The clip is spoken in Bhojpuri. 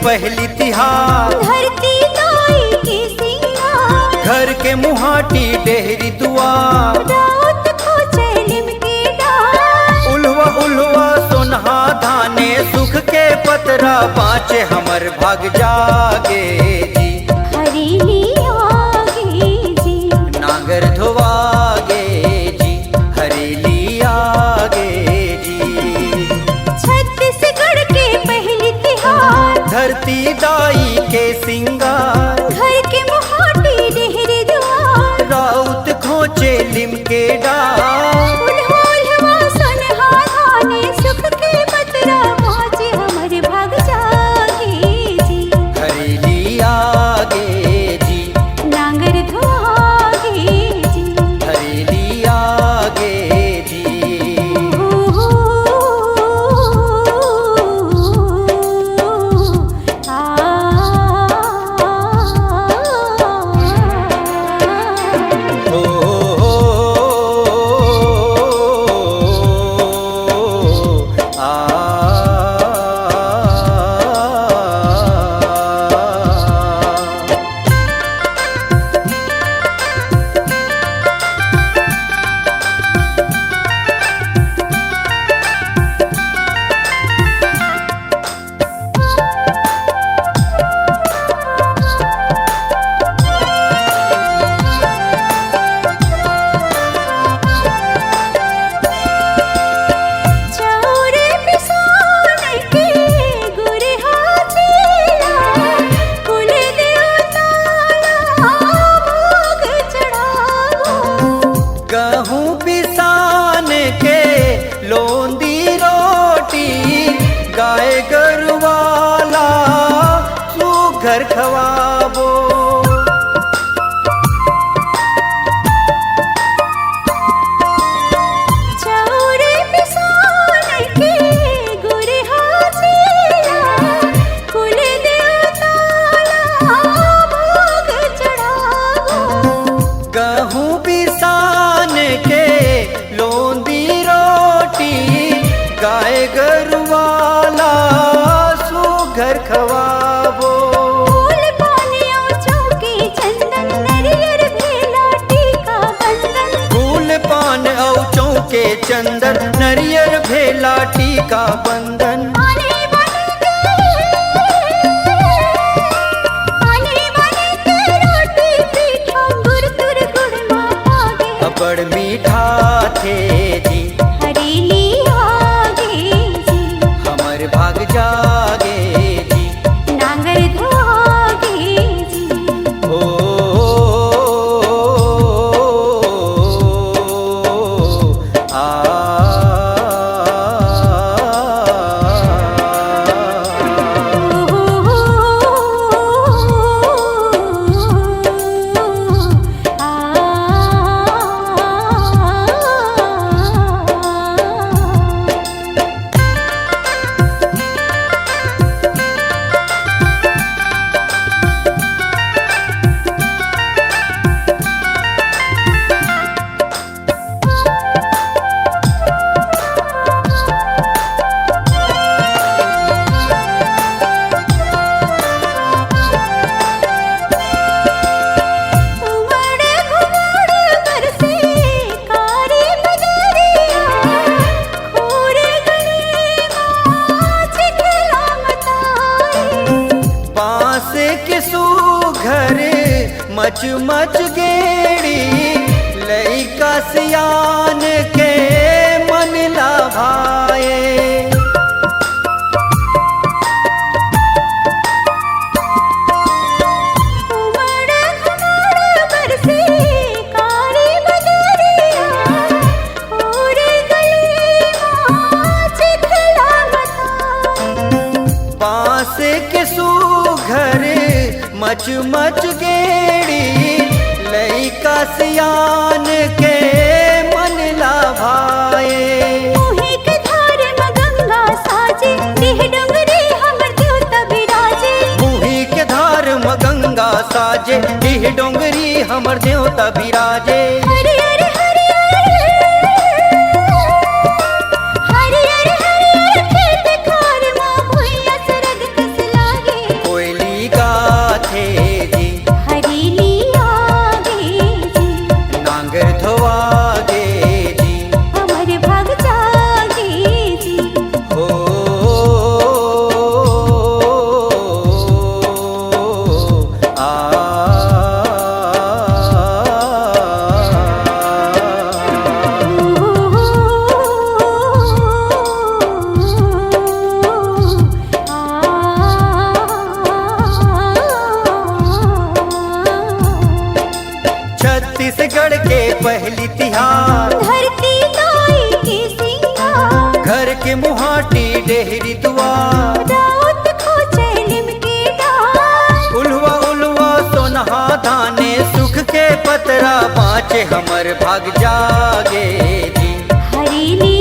पहली तिहार, धरती दाई के सिंगार, घर के मुहाटी डेहरी दुआर, रात को चैलिम के डार। उल्वा उल्वा सोनहा धाने, सुख के पतरा बाँचे हमर भाग जागे जी। हरेली आगे जी, नांगर धोवागे जी, हरेली आगे जी। छत्तीसगढ़ के पहली तिहार, धरती दाई के सिंगार, घर के मुहाटी डेहरी दुआर, राउत खोचे लिम के डार। उल्वा उल्वा सोनहा धाने, सुख के पतरा बाँचे हमर भाग जागे जी। हरेली आगे जी, नांगर धोआगे जी, हरेली आगे जी। ओ चौरे पिसान के गुर हाजिला, कुल देवताला भोग चढ़ावो। गहूँ पिसान के लोंदी रोटी, गाय गरुवाला सुघर खवाबो। चौरे पिसान के गुर हाजिला, कुल देवताला भोग चढ़ावो। गहूँ पिसान के लोंदी रोटी, गाय गरुवाला सुघर खवाबो। फूल पानियों चौके चंदन, नरियर भेला टीका बंधन। फूल पान औ चौके चंदन, नरियर भेला टीका बंधन। आने बने के रोटी पीठा, गुर तुर गुड़ मागे। अबड़ मीठा थे जी, हरेली आगे जी, हमर भाग जागे जी। नांगर धोआगे जी। ओ आ उमड़ घुमड़ बरसे कारी बदरिया, खोरे गली माछ खेला मताए। बांस के सुघर मच मच गेड़ी, लइका सियान के मन लाभाए। उमड़ घुमड़ बरसे कारी बदरिया, खोरे गली माछ खेला मताए। बांस के सुघर मच मच गेड़ी, लइका सियान के मन लाभाए। मोहि के धार में गंगा साजे, देह डोंगरी हमर देवता बिराजे। मुही के धार म गंगा साजे, डीह डोंगरी हमर देवता बिराजे। हरियर हरियर हरियर हरियर खेत खार मां भुइया सरग कस लागे। छत्तीसगढ़ के पहली तिहार, धरती दाई के सिंगार, घर के मुहाटी डेहरी दुआर, राउत को चैलिम के डार। उल्वा उल्वा सोनहा धाने सुख के पतरा बाँचे हमर भाग जागे जी। हरेली